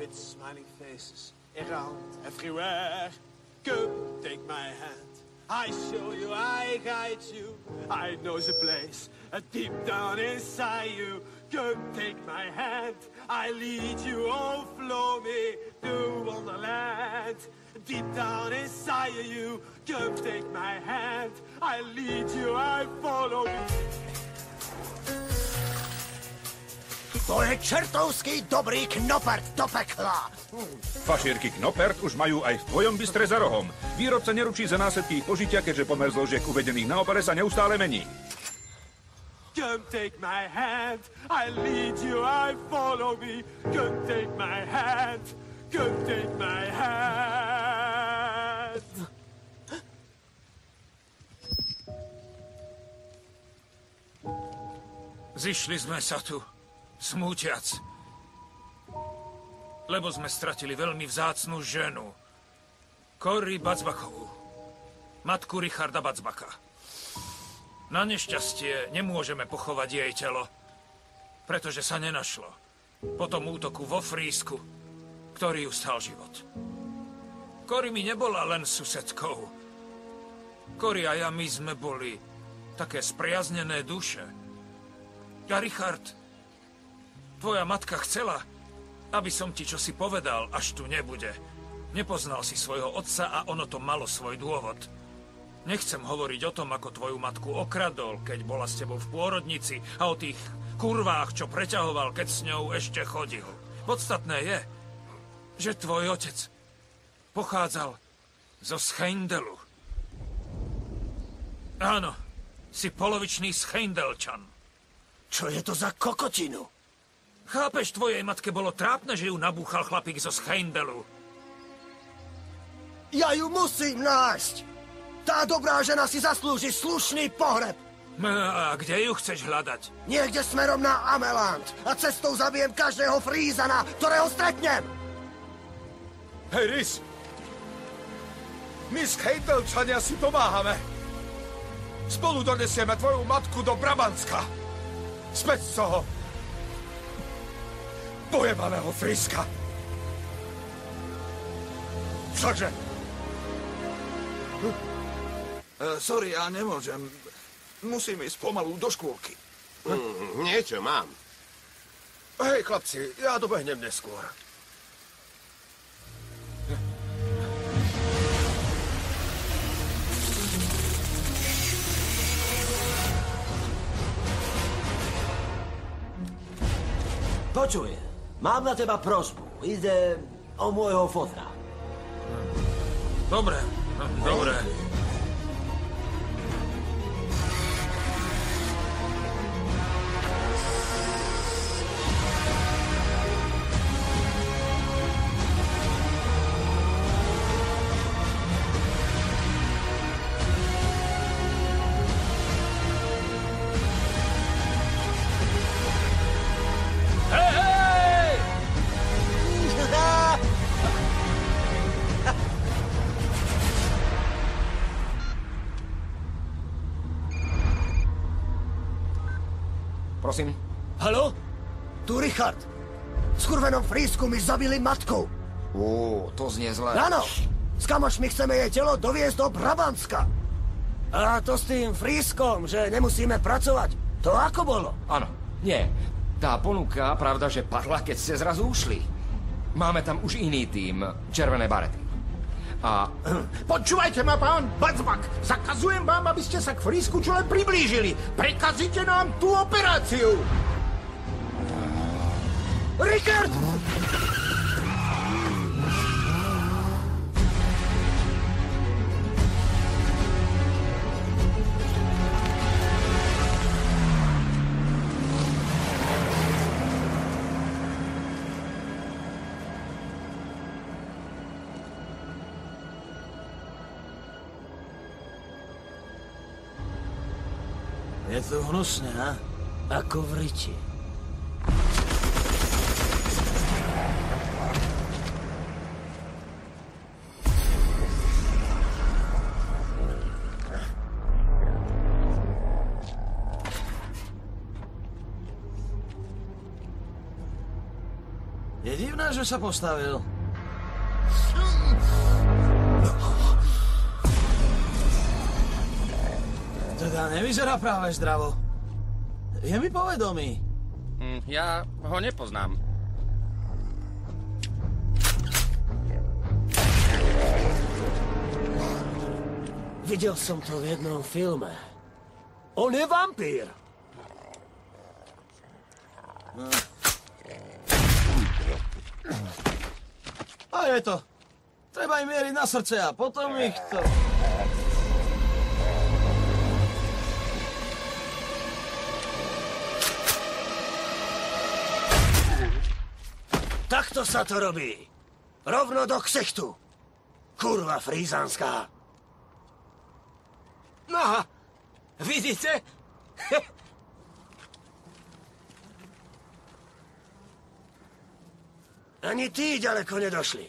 with smiling faces around everywhere. Come, take my hand, I show you, I guide you. I know the place deep down inside you. Come, take my hand, I lead you, oh, flow me to Wonderland. Deep down inside you, come, take my hand, I lead you, I follow you. To je čertovský dobrý knopert do pekla. Fašírky Knopert už majú aj v tvojom bystre za rohom. Výrobca neručí za následky ich požitia, keďže pomer zložiek uvedených na opere sa neustále mení. Come take my hand, I lead you, I follow me. Come take my hand, come take my hand. Zišli sme sa tu, smútiac, lebo sme stratili veľmi vzácnu ženu, Cory Bacbachovú, matku Richarda Bacbacha. Na nešťastie nemôžeme pochovať jej telo, pretože sa nenašlo po tom útoku vo Frísku, ktorý ju stal život. Cory mi nebola len susedkou. Cory a ja, my sme boli také spriaznené duše. A Richard, tvoja matka chcela, aby som ti čosi povedal, až tu nebude. Nepoznal si svojho otca a ono to malo svoj dôvod. Nechcem hovoriť o tom, ako tvoju matku okradol, keď bola s tebou v pôrodnici a o tých kurvách, čo preťahoval, keď s ňou ešte chodil. Podstatné je, že tvoj otec pochádzal zo Schendelu. Áno, si polovičný Schendelčan. Čo je to za kokotinu? Chápeš, tvojej matke bolo trápne, že ju nabúchal chlapík zo Schendelu. Ja ju musím nájsť. Tá dobrá žena si zaslúži slušný pohreb. A kde ju chceš hľadať? Niekde smerom na Ameland. A cestou zabijem každého Frízana, ktorého stretnem. Hej, Rhys. My Schendelčania si pomáhame. Spolu donesieme tvoju matku do Brabantska. Späť z toho pojebaného Fríska. Čože? Sorry, ja nemôžem. Musím ísť pomalu do škôlky. Niečo mám. Hej, chlapci, ja dobehnem neskôr. Počuj, mám na teba prosbu. Ide o môjho fotra. Dobre, dobre. Prosím? Haló? Tu Richard. V skurvenom Frísku mi zabili matku. To znie zle. Áno. S kamošmi chceme jej telo doviesť do Brabantska. A to s tým Frískom, že nemusíme pracovať. To ako bolo? Áno. Nie. Tá ponuka, pravda, že padla, keď ste zrazu ušli. Máme tam už iný tím. Červené barety. A... Počúvajte ma, pán Bacbach. Zakazujem vám, aby ste sa k Frísku čo len priblížili. Prekazíte nám tú operáciu. Richard! Je to hnusné, ha? Ako v riti. Je divné, že sa postavil. Teda nevyzerá práve zdravo. Je mi povedomý. Ja ho nepoznám. Videl som to v jednom filme. On je vampír. A je to. Treba im mieriť na srdce a potom ich to... Takto sa to robí. Rovno do ksichtu. Kurva frízanská. No, vidíte? Ani tí ďaleko nedošli.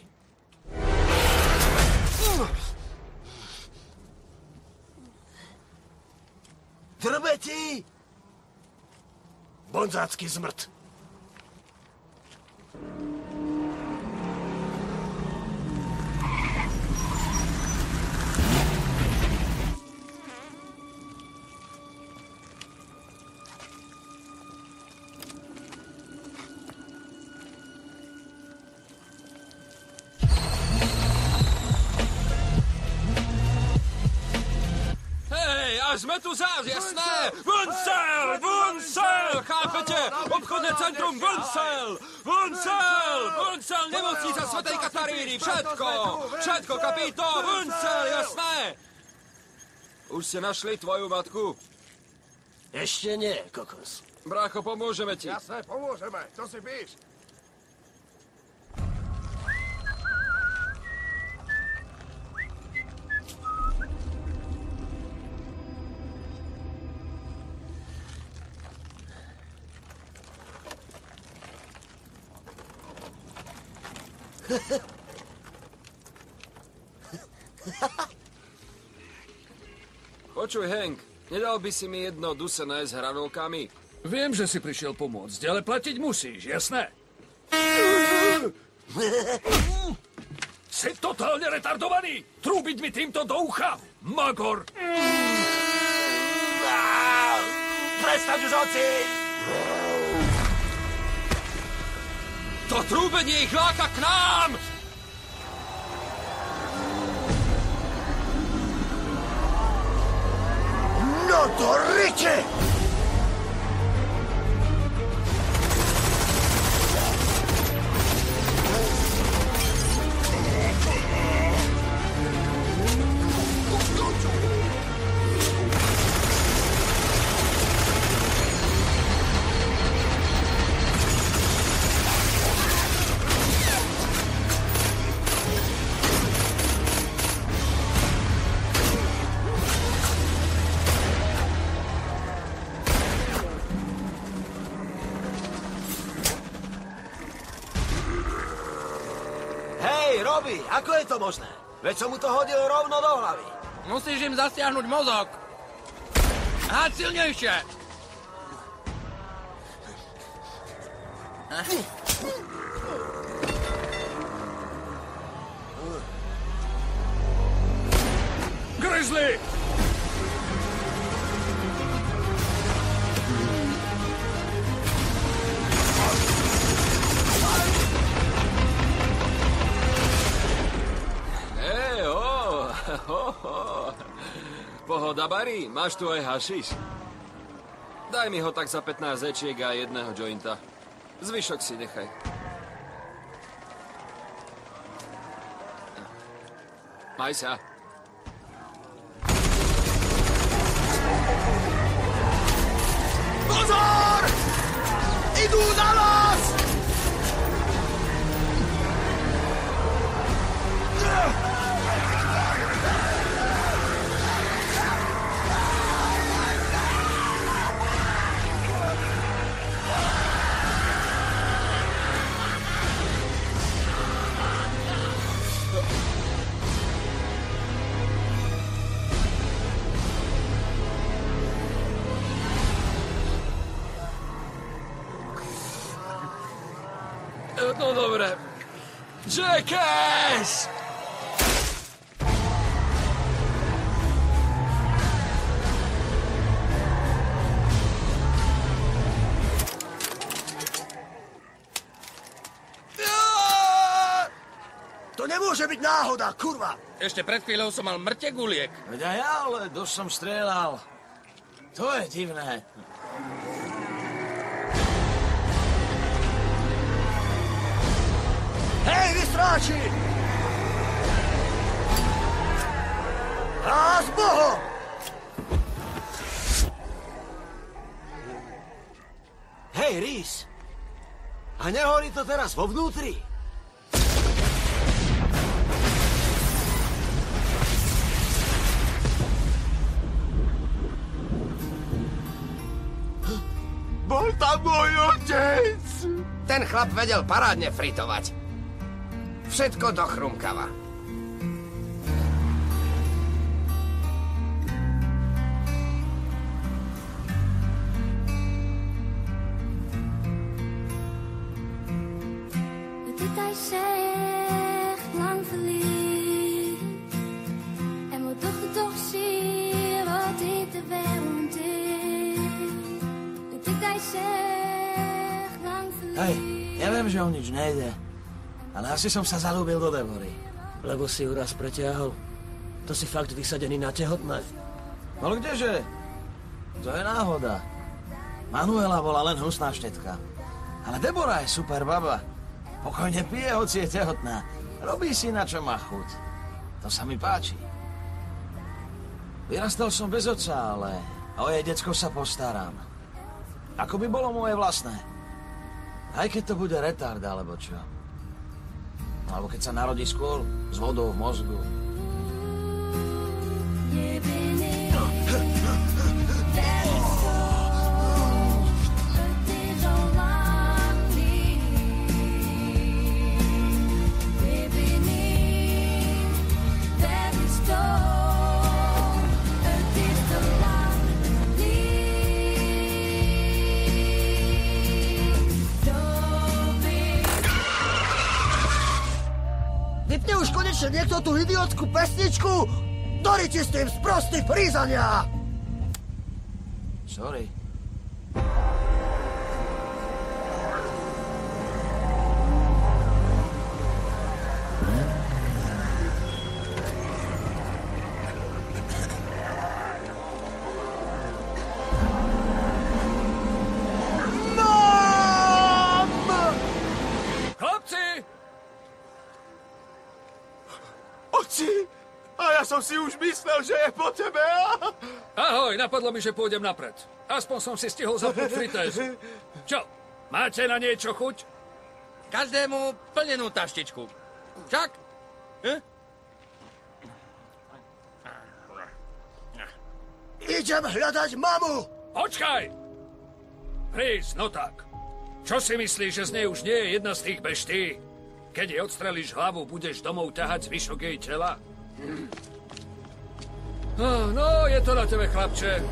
Trbetí! Bonzácky zmrt. Sme tu zás, jasné! Vuncel! Vuncel! Chápete? Obchodné centrum Vuncel! Vuncel! Vuncel! Nemocnica svätej Kataríny! Všetko! Všetko, kapito! Vuncel! Jasné! Už ste našli tvoju matku? Ešte nie, kokos. Brácho, pomôžeme ti. Jasné, pomôžeme. To si píš. Počuj, Hank, nedal by si mi jedno dusené s hranolkami? Viem, že si prišiel pomôcť, ale platiť musíš, jasné? Si totálne retardovaný! Trúbiť mi týmto do ucha! Magor! Prestaň už, oci! To trúbenie ich láka k nám! No to rite! Robi, ako je to možné? Veď som mu to hodil rovno do hlavy. Musíš im zasiahnuť mozog. Háď silnejšie. Grizzly! Pohoda, Barry, máš tu aj hašiš? Daj mi ho tak za 15 zečiek a jedného jointa. Zvyšok si nechaj. Maj sa. Pozor! Idú na nás! No dobre. Jackass! To nemôže byť náhoda, kurva! Ešte pred chvíľou som mal mŕte guliek. Veď aj ja, ale dosť som strieľal. To je divné. Hej, vy stráči! A s Bohom! Hej, Rhys! A nehorí to teraz vo vnútri? Bol tam môj otec! Ten chlap vedel parádne fritovať. Všetko dochrumkava. Dit hij zegt, lang verliefd. En moet toch zien wat dit de wereld is. Dit hij zegt, lang verliefd. Hej, ja viem, že o nič nejde. Ale asi som sa zalúbil do Debory. Lebo si ju raz preťahol. To si fakt vysadený na tehotné. Ale kdeže? To je náhoda. Manuela bola len husná štetka. Ale Debora je super baba. Pokojne pije, hoci je tehotná. Robí si, na čo má chuť. To sa mi páči. Vyrastal som bez otca, ale o jej decko sa postaram. Ako by bolo moje vlastné. Aj keď to bude retard, alebo čo. Alebo keď sa narodí skôr s vodou v mozgu. Vypne už konečne niekto tú idiotskú pesničku! Dorite s tým sprostý frízania! Sorry. A ja som si už myslel, že je po tebe. Ahoj, napadlo mi, že pôjdem napred. Aspoň som si stihol zapnúť fritézu. Čo, máte na niečo chuť? Každému plnenú taštičku. Čak? Idem hľadať mamu! Počkaj! Rhys, no tak. Čo si myslíš, že z nej už nie je jedna z tých beští? Keď jej odstrelíš hlavu, budeš domov ťahať zvyšok jej tela? No, je to na tebe, chlapče.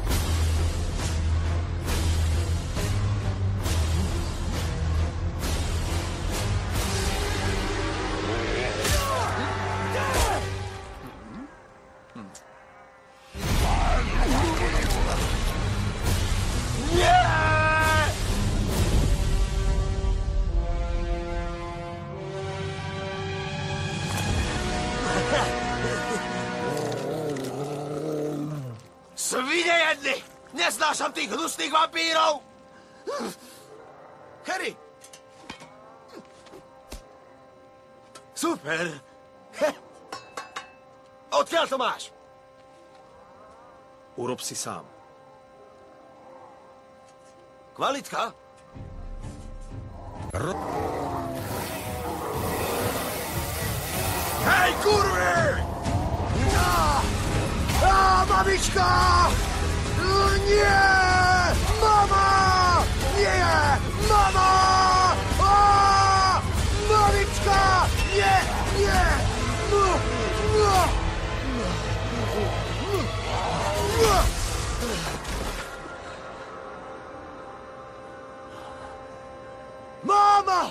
Svine jedni! Neznášam tých hnusných vampírov! Harry! Super! Odkiaľ to máš? Urob si sám. Kvalitka? Hej, kurvy! Mamička! Nie! Mama! Nie! Mama! Mamička! Nie! Nie! Mama!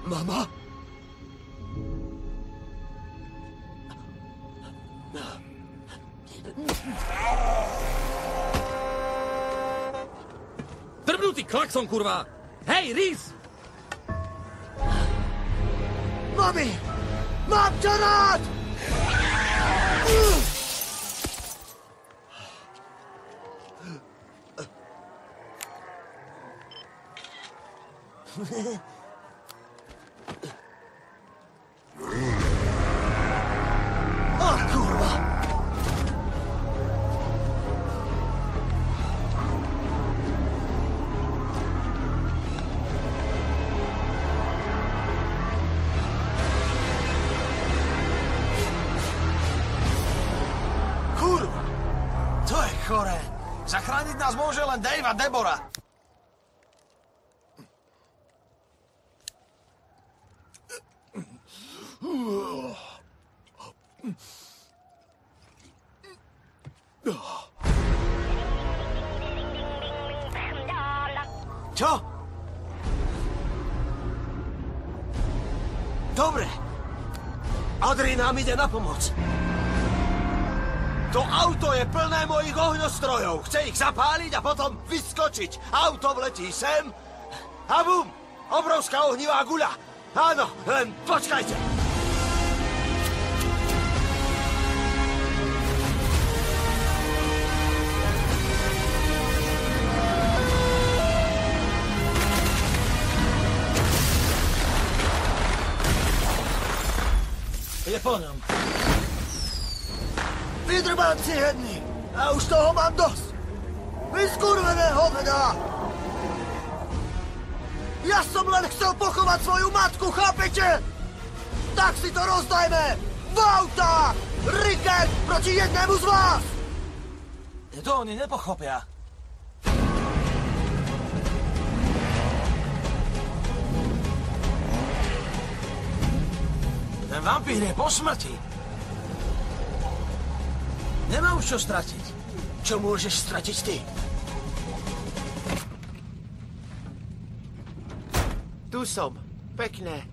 Mama? Drbnutý klakson, kurva! Hej, Rhys! Mami! Mám ťa rád! Ach, kurva! Kurva! To je choré. Zachrániť nás môže len Dave a Deborah. Čo? Dobre. Adri nám ide na pomoc. To auto je plné mojich ohňostrojov. Chce ich zapáliť a potom vyskočiť. Auto vletí sem a bum! Obrovská ohnivá guľa. Áno, len počkajte. Je po ňom. Vydrbánci jedni. A už toho mám dosť. Vy skurvené hoveda. Ja som len chcel pochovať svoju matku, chápete? Tak si to rozdajme. V autách. Ricket proti jednému z vás. To oni nepochopia. Ten vampír je po smrti. Nemá už čo stratiť. Čo môžeš stratiť ty? Tu som. Pekné.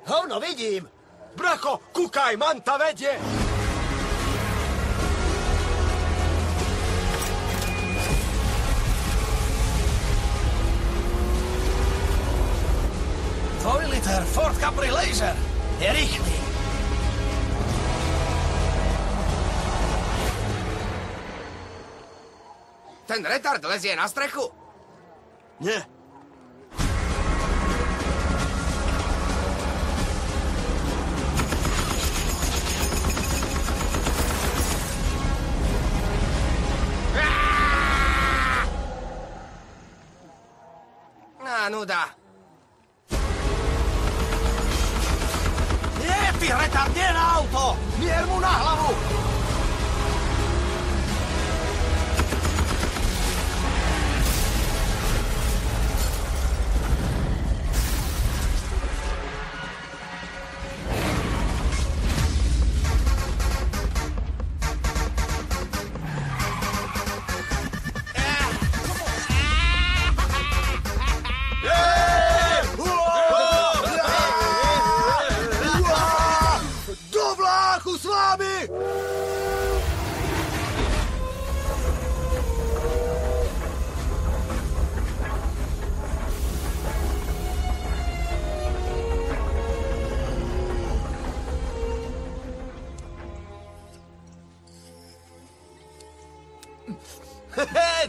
Hovno, vidím. Bracho, kúkaj, Manta vedie. Dvojliter Ford Capri Laser. Je rýchly. Ten retard lezie na strechu? Nie. Nuda. Nie, ty retard, nie na auto! Mier mu na hlavu!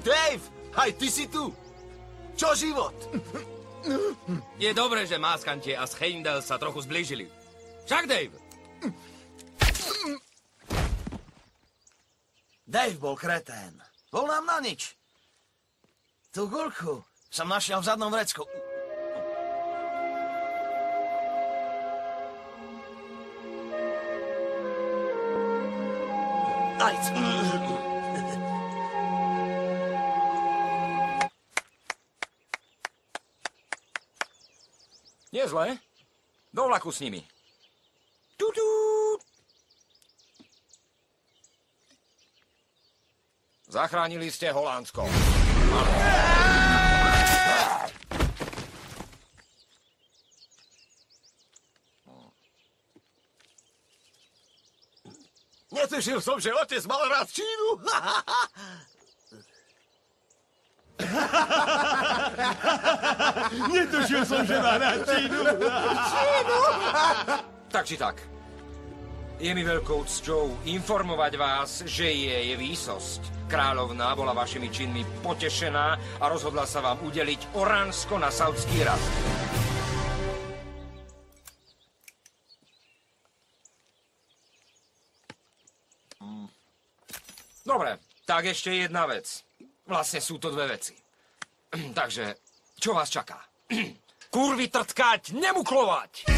Dave, aj ty si tu. Čo život? Je dobré, že Máskantie a Heimdall sa trochu zblížili. Však, Dave? Dave bol kretén. Bol nám na nič. Tú guľku som našiel v zadnom vrecku. Ajc. Nie zle. Do vlaku s nimi. Tutút. Zachránili ste Holandsko. Netušil som, že otec mal rád Čínu. Netušil som, že má rád Čínu. Čínu? Tak či tak. Je mi veľkou cťou informovať vás, že je výsosť. Kráľovná bola vašimi činmi potešená a rozhodla sa vám udeliť Oránsko na Saudský rast. Dobre, tak ešte jedna vec. Vlastne sú to dve veci. Takže, čo vás čaká? Kurvy trtkať, nemuklovať!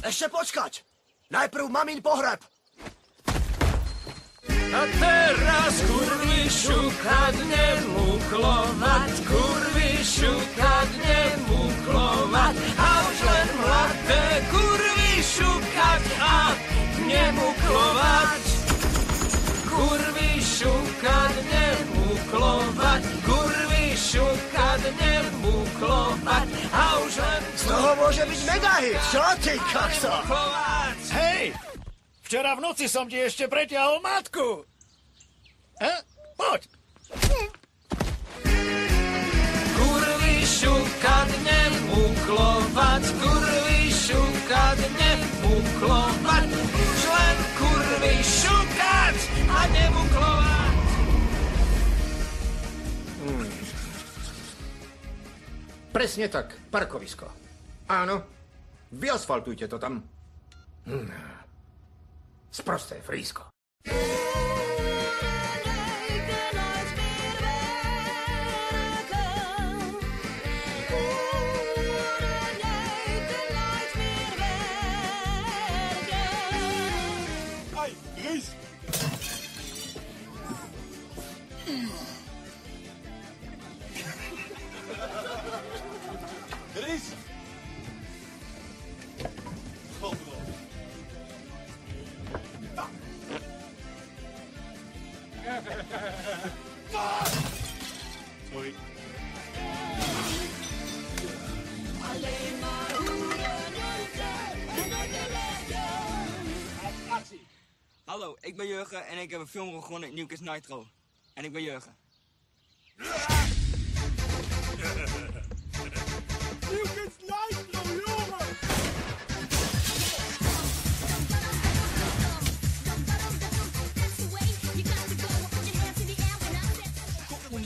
Ešte počkať! Najprv mamin pohreb! A teraz kurvy šukať, nemuklovať, kurvy šukať, nemuklovať, a už len mladé kurvy šukať a nemuklovať. Kurvy šukať, nemuklovať, kurvy šukať, nemuklovať, a už len... Z toho môže byť megahit, čo ty, kakso? Hej! Včera v noci som ti ešte pretiahol matku. Poď. Kurvy šukať, nemuklovať, kurvy šukať, nemuklovať, už len kurvy šukať a nemuklovať. Presne tak, parkovisko. Áno, vyasfaltujte to tam. Sprosté frísko. Hey, Ries! Ries! Sorry. Hallo, ik ben Jurgen en ik heb een film gewonnen in Newcastle Nitro. En ik ben Jurgen. Newcastle Nitro, jongen!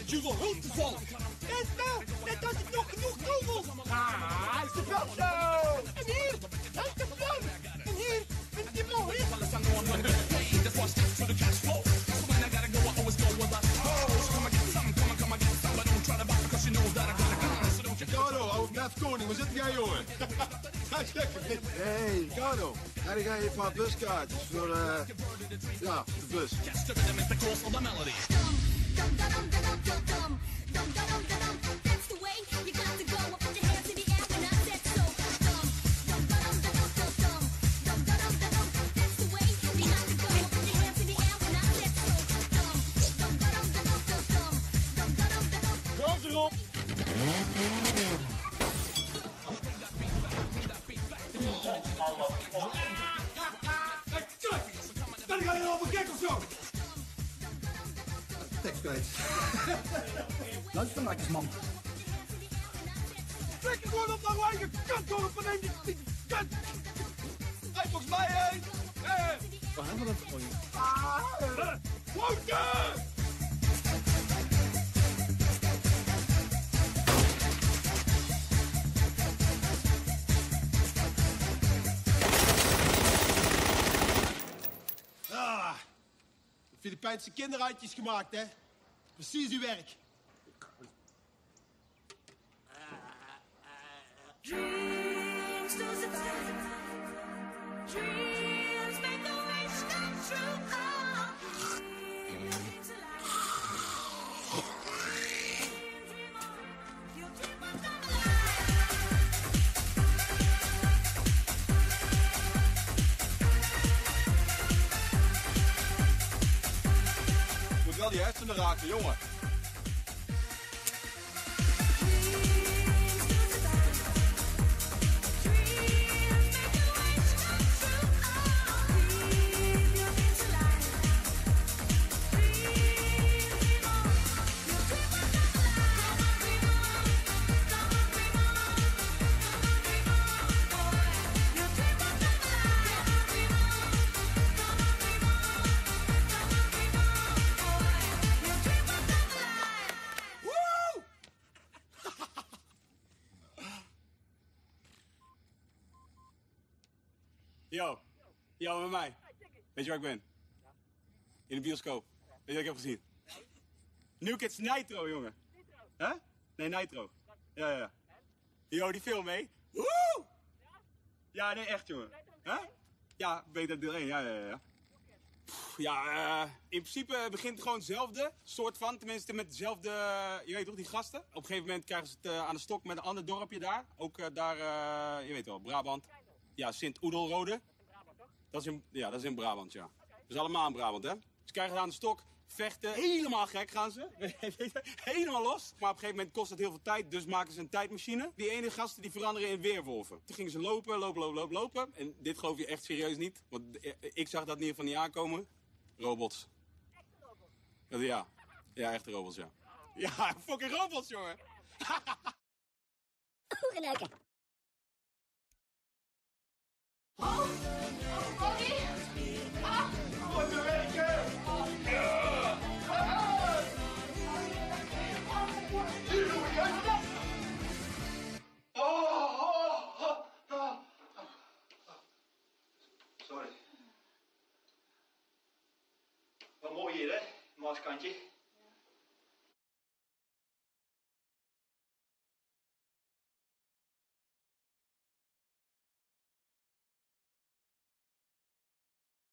Je wil hulp te vallen. Net wel, net had ik nog genoeg kogels. Ah, is de veld zo. En hier, uit de vlam. En hier, vind je mooi. Ricardo, oude Matt Koning, waar zit jij, jongen? Hey, Ricardo, ga je een paar buskaartjes voor, ja, de bus. Gas erop! Ben ik helemaal gek of zo? Tekst kwijt. Luister maar eens, man. Trek het gewoon op naar uw eigen kantdorp en neem die kant. Hey, volgens mij, hé. Waar hebben we dat voor je? Wouter! Filipijnse kinderhandjes gemaakt, hè? Precies uw werk. die hersenen raken, jongen. Yo, met mij. Weet je waar ik ben? In de bioscoop. Weet je wat ik heb gezien? New Kids Nitro, jongen. Huh? Nee, Nitro. Ja. Yo, die film, hé. Woe! Ja, nee, echt, jongen. Huh? Ja, beter deel 1, ja. Ja, in principe begint het gewoon hetzelfde, soort van. Tenminste met dezelfde, je weet toch, die gasten. Op een gegeven moment krijgen ze het aan de stok met een ander dorpje daar. Ook daar, je weet wel, Brabant. Ja, Sint-Oedelrode. Dat is in Brabant, ja. Dat is allemaal in Brabant, hè. Ze krijgen het aan de stok, vechten, helemaal gek gaan ze. Helemaal los. Maar op een gegeven moment kost het heel veel tijd, dus maken ze een tijdmachine. Die ene gasten die veranderen in weerwolven. Toen gingen ze lopen. En dit geloof je echt serieus niet. Want ik zag dat in ieder geval niet aankomen. Robots. Echte robots? Ja. Ja, echte robots, ja. Ja, fucking robots, jongen. Oereneuken. Sorry. Wat mooi hier, hè? Maaskantje.